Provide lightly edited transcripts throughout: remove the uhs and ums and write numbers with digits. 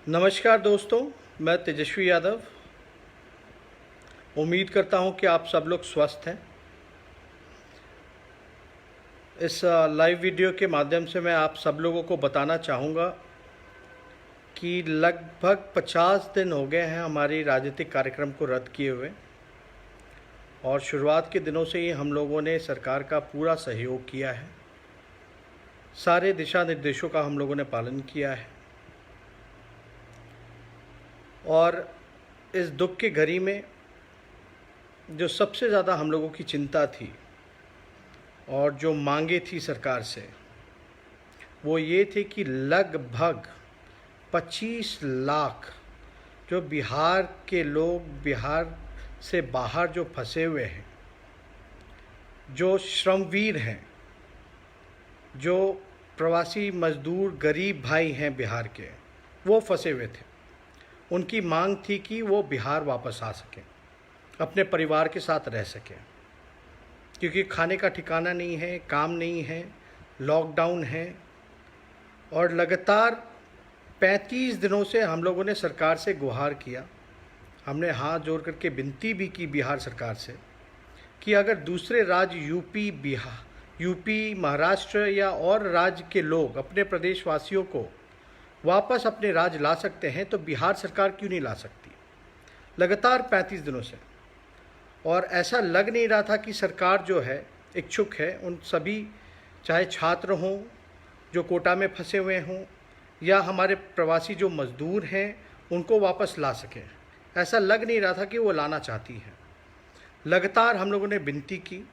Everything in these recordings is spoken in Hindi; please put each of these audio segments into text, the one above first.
नमस्कार दोस्तों, मैं तेजस्वी यादव। उम्मीद करता हूं कि आप सब लोग स्वस्थ हैं। इस लाइव वीडियो के माध्यम से मैं आप सब लोगों को बताना चाहूँगा कि लगभग 50 दिन हो गए हैं हमारी राजनीतिक कार्यक्रम को रद्द किए हुए, और शुरुआत के दिनों से ही हम लोगों ने सरकार का पूरा सहयोग किया है। सारे दिशा निर्देशों का हम लोगों ने पालन किया है, और इस दुख की घड़ी में जो सबसे ज़्यादा हम लोगों की चिंता थी और जो मांगे थी सरकार से, वो ये थे कि लगभग 25 लाख जो बिहार के लोग, बिहार से बाहर जो फंसे हुए हैं, जो श्रमवीर हैं, जो प्रवासी मजदूर गरीब भाई हैं बिहार के, वो फंसे हुए थे। उनकी मांग थी कि वो बिहार वापस आ सकें, अपने परिवार के साथ रह सकें, क्योंकि खाने का ठिकाना नहीं है, काम नहीं है, लॉकडाउन है। और लगातार 35 दिनों से हम लोगों ने सरकार से गुहार किया, हमने हाथ जोड़ करके विनती भी की बिहार सरकार से कि अगर दूसरे राज्य यूपी, महाराष्ट्र या और राज्य के लोग अपने प्रदेशवासियों को वापस अपने राज्य ला सकते हैं तो बिहार सरकार क्यों नहीं ला सकती। लगातार 35 दिनों से, और ऐसा लग नहीं रहा था कि सरकार जो है इच्छुक है उन सभी, चाहे छात्र हों जो कोटा में फंसे हुए हों या हमारे प्रवासी जो मज़दूर हैं, उनको वापस ला सकें। ऐसा लग नहीं रहा था कि वो लाना चाहती हैं। लगातार हम लोगों ने विनती की,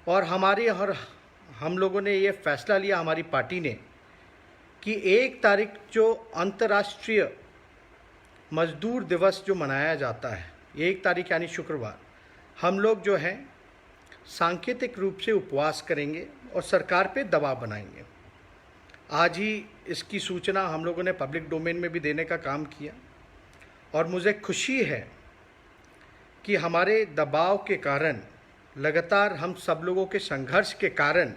और हम लोगों ने ये फ़ैसला लिया, हमारी पार्टी ने, कि 1 तारीख जो अंतर्राष्ट्रीय मज़दूर दिवस जो मनाया जाता है, 1 तारीख यानी शुक्रवार, हम लोग जो हैं सांकेतिक रूप से उपवास करेंगे और सरकार पे दबाव बनाएंगे। आज ही इसकी सूचना हम लोगों ने पब्लिक डोमेन में भी देने का काम किया, और मुझे खुशी है कि हमारे दबाव के कारण, लगातार हम सब लोगों के संघर्ष के कारण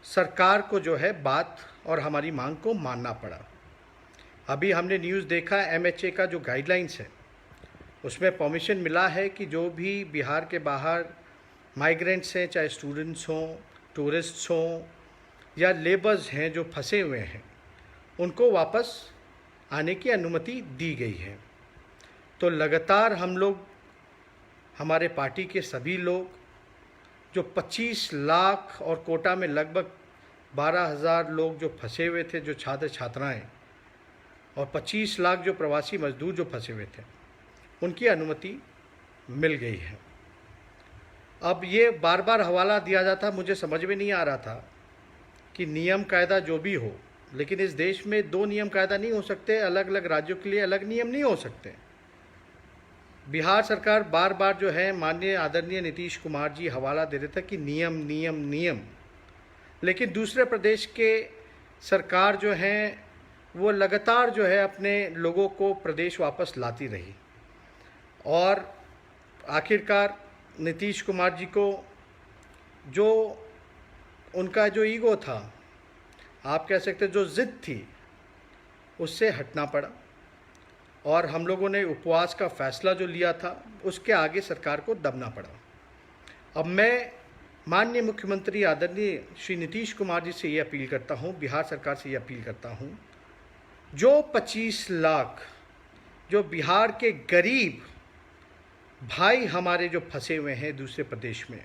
सरकार को जो है बात और हमारी मांग को मानना पड़ा। अभी हमने न्यूज़ देखा, MHA का जो गाइडलाइंस है उसमें परमिशन मिला है कि जो भी बिहार के बाहर माइग्रेंट्स हैं, चाहे स्टूडेंट्स हों, टूरिस्ट्स हों या लेबर्स हैं जो फंसे हुए हैं, उनको वापस आने की अनुमति दी गई है। तो लगातार हम लोग, हमारे पार्टी के सभी लोग, जो 25 लाख और कोटा में लगभग 12,000 लोग जो फंसे हुए थे, जो छात्र छात्राएं, और 25 लाख जो प्रवासी मजदूर जो फंसे हुए थे, उनकी अनुमति मिल गई है। अब ये बार बार हवाला दिया जाता, मुझे समझ में नहीं आ रहा था कि नियम कायदा जो भी हो, लेकिन इस देश में 2 नियम कायदा नहीं हो सकते, अलग अलग राज्यों के लिए अलग नियम नहीं हो सकते। बिहार सरकार बार बार जो है, माननीय आदरणीय नीतीश कुमार जी हवाला दे रहे थे कि नियम नियम नियम, लेकिन दूसरे प्रदेश के सरकार जो हैं वो लगातार जो है अपने लोगों को प्रदेश वापस लाती रही, और आखिरकार नीतीश कुमार जी को जो उनका जो ईगो था, आप कह सकते जो जिद थी, उससे हटना पड़ा, और हम लोगों ने उपवास का फैसला जो लिया था उसके आगे सरकार को दबना पड़ा। अब मैं माननीय मुख्यमंत्री आदरणीय श्री नीतीश कुमार जी से ये अपील करता हूँ, बिहार सरकार से ये अपील करता हूँ, जो 25 लाख जो बिहार के गरीब भाई हमारे जो फंसे हुए हैं दूसरे प्रदेश में,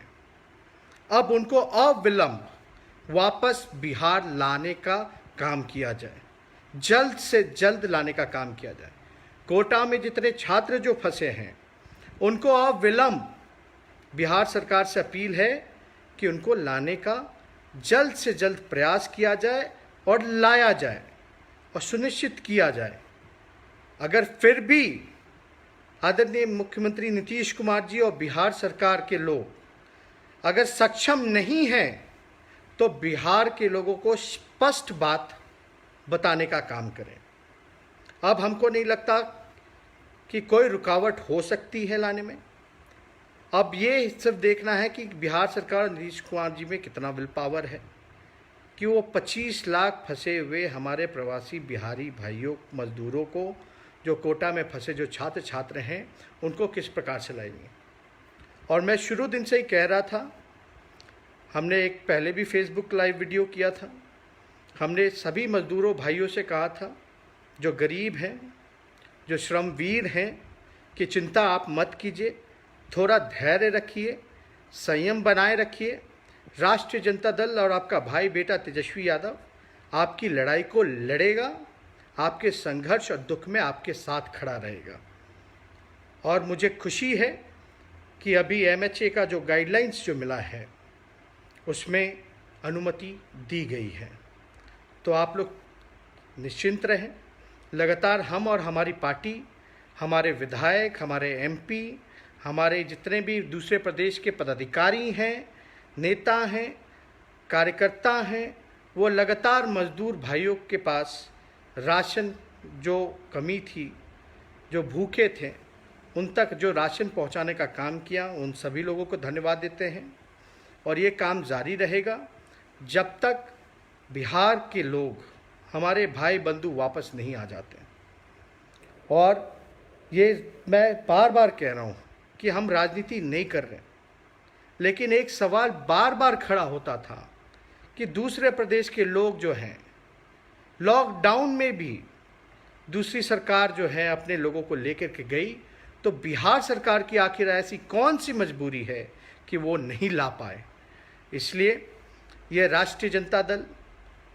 अब उनको अविलंब वापस बिहार लाने का काम किया जाए, जल्द से जल्द लाने का काम किया जाए। कोटा में जितने छात्र जो फंसे हैं, उनको अविलंब बिहार सरकार से अपील है कि उनको लाने का जल्द से जल्द प्रयास किया जाए और लाया जाए और सुनिश्चित किया जाए। अगर फिर भी आदरणीय मुख्यमंत्री नीतीश कुमार जी और बिहार सरकार के लोग अगर सक्षम नहीं हैं, तो बिहार के लोगों को स्पष्ट बात बताने का काम करें। अब हमको नहीं लगता कि कोई रुकावट हो सकती है लाने में। अब ये सिर्फ देखना है कि बिहार सरकार नीतीश कुमार जी में कितना विल पावर है, कि वो 25 लाख फंसे हुए हमारे प्रवासी बिहारी भाइयों मजदूरों को, जो कोटा में फंसे जो छात्र छात्र हैं, उनको किस प्रकार से लाएंगे। और मैं शुरू दिन से ही कह रहा था, हमने एक पहले भी फेसबुक लाइव वीडियो किया था, हमने सभी मजदूरों भाइयों से कहा था जो गरीब हैं, जो श्रमवीर हैं, कि चिंता आप मत कीजिए, थोड़ा धैर्य रखिए, संयम बनाए रखिए। राष्ट्रीय जनता दल और आपका भाई बेटा तेजस्वी यादव आपकी लड़ाई को लड़ेगा, आपके संघर्ष और दुख में आपके साथ खड़ा रहेगा। और मुझे खुशी है कि अभी MHA का जो गाइडलाइंस जो मिला है उसमें अनुमति दी गई है। तो आप लोग निश्चिंत रहें। लगातार हम और हमारी पार्टी, हमारे विधायक, हमारे MP, हमारे जितने भी दूसरे प्रदेश के पदाधिकारी हैं, नेता हैं, कार्यकर्ता हैं, वो लगातार मजदूर भाइयों के पास राशन जो कमी थी, जो भूखे थे, उन तक जो राशन पहुंचाने का काम किया, उन सभी लोगों को धन्यवाद देते हैं। और ये काम जारी रहेगा जब तक बिहार के लोग, हमारे भाई बंधु वापस नहीं आ जाते। और ये मैं बार बार कह रहा हूँ कि हम राजनीति नहीं कर रहे, लेकिन एक सवाल बार बार खड़ा होता था कि दूसरे प्रदेश के लोग जो हैं, लॉकडाउन में भी दूसरी सरकार जो है अपने लोगों को लेकर के गई, तो बिहार सरकार की आखिर ऐसी कौन सी मजबूरी है कि वो नहीं ला पाए। इसलिए ये राष्ट्रीय जनता दल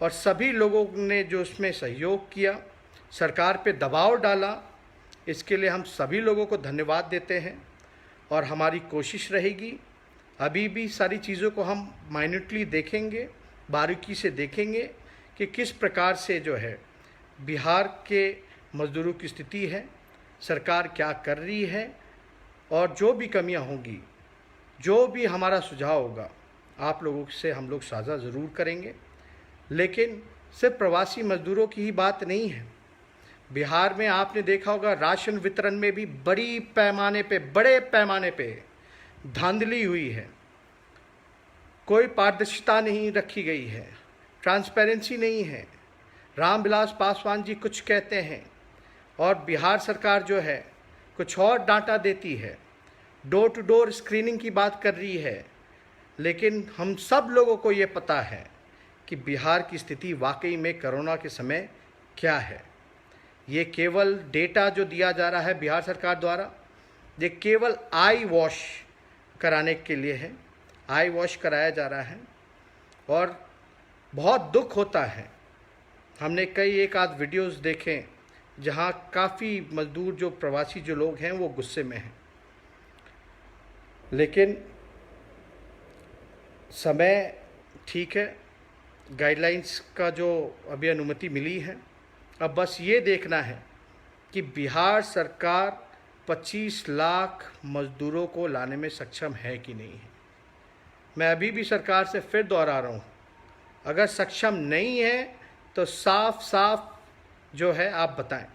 और सभी लोगों ने जो उसमें सहयोग किया, सरकार पे दबाव डाला, इसके लिए हम सभी लोगों को धन्यवाद देते हैं। और हमारी कोशिश रहेगी, अभी भी सारी चीज़ों को हम माइन्यूटली देखेंगे, बारीकी से देखेंगे कि किस प्रकार से जो है बिहार के मज़दूरों की स्थिति है, सरकार क्या कर रही है, और जो भी कमियां होंगी, जो भी हमारा सुझाव होगा, आप लोगों से हम लोग साझा ज़रूर करेंगे। लेकिन सिर्फ प्रवासी मज़दूरों की ही बात नहीं है। बिहार में आपने देखा होगा राशन वितरण में भी बड़े पैमाने पे धांधली हुई है, कोई पारदर्शिता नहीं रखी गई है, ट्रांसपेरेंसी नहीं है। रामविलास पासवान जी कुछ कहते हैं और बिहार सरकार जो है कुछ और डाटा देती है, डोर टू डोर स्क्रीनिंग की बात कर रही है। लेकिन हम सब लोगों को ये पता है कि बिहार की स्थिति वाकई में कोरोना के समय क्या है। ये केवल डेटा जो दिया जा रहा है बिहार सरकार द्वारा, ये केवल आई वॉश कराने के लिए है, आई वॉश कराया जा रहा है। और बहुत दुख होता है, हमने कई एक आध वीडियोस देखे जहां काफ़ी मजदूर जो प्रवासी जो लोग हैं वो गुस्से में हैं। लेकिन समय ठीक है, गाइडलाइंस का जो अभी अनुमति मिली है, अब बस ये देखना है कि बिहार सरकार 25 लाख मज़दूरों को लाने में सक्षम है कि नहीं है। मैं अभी भी सरकार से फिर दोहरा रहा हूँ, अगर सक्षम नहीं है तो साफ साफ जो है आप बताएं,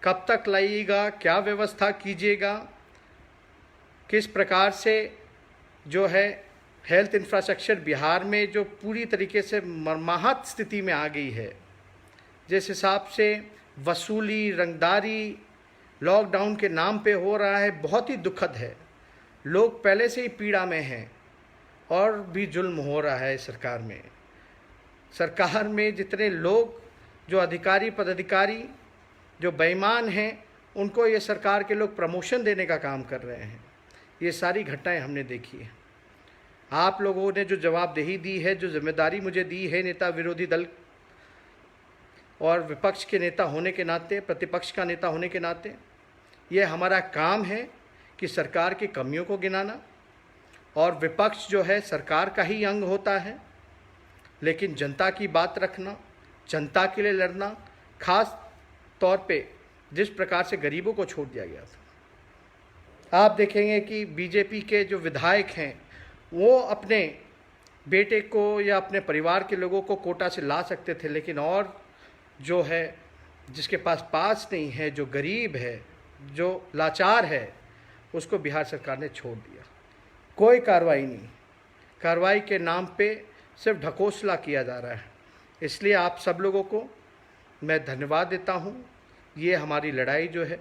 कब तक लाइएगा, क्या व्यवस्था कीजिएगा, किस प्रकार से जो है हेल्थ इंफ्रास्ट्रक्चर बिहार में जो पूरी तरीके से मर्माहत स्थिति में आ गई है, जिस हिसाब से वसूली, रंगदारी लॉकडाउन के नाम पे हो रहा है, बहुत ही दुखद है। लोग पहले से ही पीड़ा में हैं और भी जुल्म हो रहा है सरकार में। सरकार में जितने लोग जो अधिकारी पदाधिकारी जो बेईमान हैं, उनको ये सरकार के लोग प्रमोशन देने का काम कर रहे हैं। ये सारी घटनाएं हमने देखी है। आप लोगों ने जो जवाबदेही दी है, जो जिम्मेदारी मुझे दी है नेता विरोधी दल और विपक्ष के नेता होने के नाते, प्रतिपक्ष का नेता होने के नाते, ये हमारा काम है कि सरकार की कमियों को गिनाना। और विपक्ष जो है सरकार का ही अंग होता है, लेकिन जनता की बात रखना, जनता के लिए लड़ना, खास तौर पे जिस प्रकार से गरीबों को छोड़ दिया गया था। आप देखेंगे कि बीजेपी के जो विधायक हैं वो अपने बेटे को या अपने परिवार के लोगों को कोटा से ला सकते थे, लेकिन और जो है जिसके पास नहीं है, जो गरीब है, जो लाचार है, उसको बिहार सरकार ने छोड़ दिया। कोई कार्रवाई नहीं। कार्रवाई के नाम पे सिर्फ ढकोसला किया जा रहा है। इसलिए आप सब लोगों को मैं धन्यवाद देता हूँ। ये हमारी लड़ाई जो है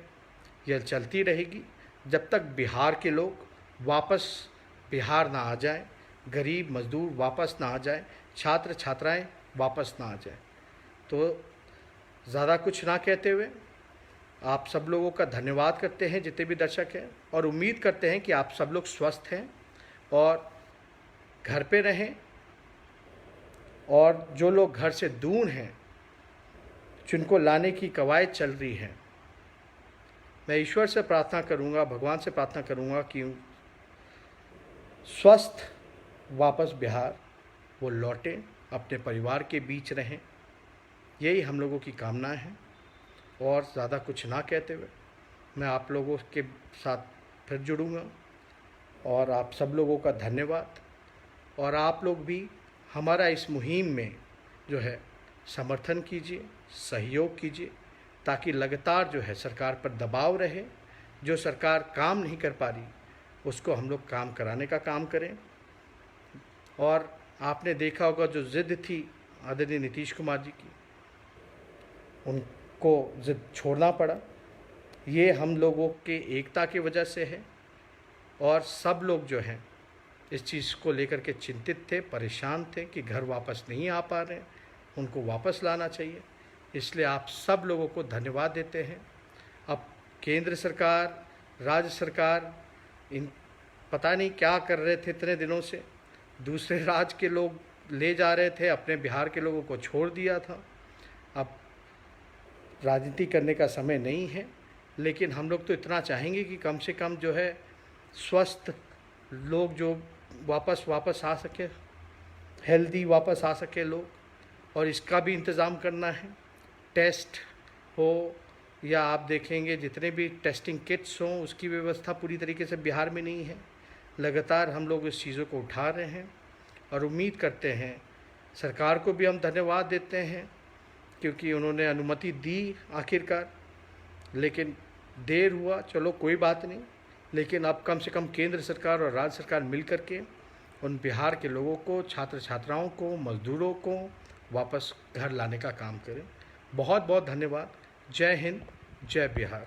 यह चलती रहेगी जब तक बिहार के लोग वापस बिहार ना आ जाए, गरीब मजदूर वापस ना आ जाए, छात्र छात्राएं वापस ना आ जाए। तो ज़्यादा कुछ ना कहते हुए आप सब लोगों का धन्यवाद करते हैं जितने भी दर्शक हैं, और उम्मीद करते हैं कि आप सब लोग स्वस्थ हैं और घर पे रहें, और जो लोग घर से दूर हैं जिनको लाने की कवायद चल रही है, मैं ईश्वर से प्रार्थना करूंगा, भगवान से प्रार्थना करूंगा कि स्वस्थ वापस बिहार वो लौटें, अपने परिवार के बीच रहें। यही हम लोगों की कामना है। और ज़्यादा कुछ ना कहते हुए मैं आप लोगों के साथ फिर जुड़ूंगा, और आप सब लोगों का धन्यवाद। और आप लोग भी हमारा इस मुहिम में जो है समर्थन कीजिए, सहयोग कीजिए, ताकि लगातार जो है सरकार पर दबाव रहे। जो सरकार काम नहीं कर पा रही उसको हम लोग काम कराने का काम करें। और आपने देखा होगा जो ज़िद थी आदरणीय नीतीश कुमार जी की, उनको ज़िद छोड़ना पड़ा। ये हम लोगों के एकता की वजह से है। और सब लोग जो हैं इस चीज़ को लेकर के चिंतित थे, परेशान थे कि घर वापस नहीं आ पा रहे हैं, उनको वापस लाना चाहिए। इसलिए आप सब लोगों को धन्यवाद देते हैं। अब केंद्र सरकार, राज्य सरकार इन पता नहीं क्या कर रहे थे इतने दिनों से, दूसरे राज्य के लोग ले जा रहे थे, अपने बिहार के लोगों को छोड़ दिया था। अब राजनीति करने का समय नहीं है, लेकिन हम लोग तो इतना चाहेंगे कि कम से कम जो है स्वस्थ लोग जो वापस आ सके, हेल्दी वापस आ सके लोग। और इसका भी इंतज़ाम करना है, टेस्ट हो या आप देखेंगे जितने भी टेस्टिंग किट्स हों, उसकी व्यवस्था पूरी तरीके से बिहार में नहीं है। लगातार हम लोग इस चीज़ों को उठा रहे हैं और उम्मीद करते हैं, सरकार को भी हम धन्यवाद देते हैं क्योंकि उन्होंने अनुमति दी आखिरकार, लेकिन देर हुआ, चलो कोई बात नहीं। लेकिन अब कम से कम केंद्र सरकार और राज्य सरकार मिल कर के उन बिहार के लोगों को, छात्र छात्राओं को, मज़दूरों को वापस घर लाने का काम करें। बहुत बहुत धन्यवाद। जय हिंद, जय बिहार।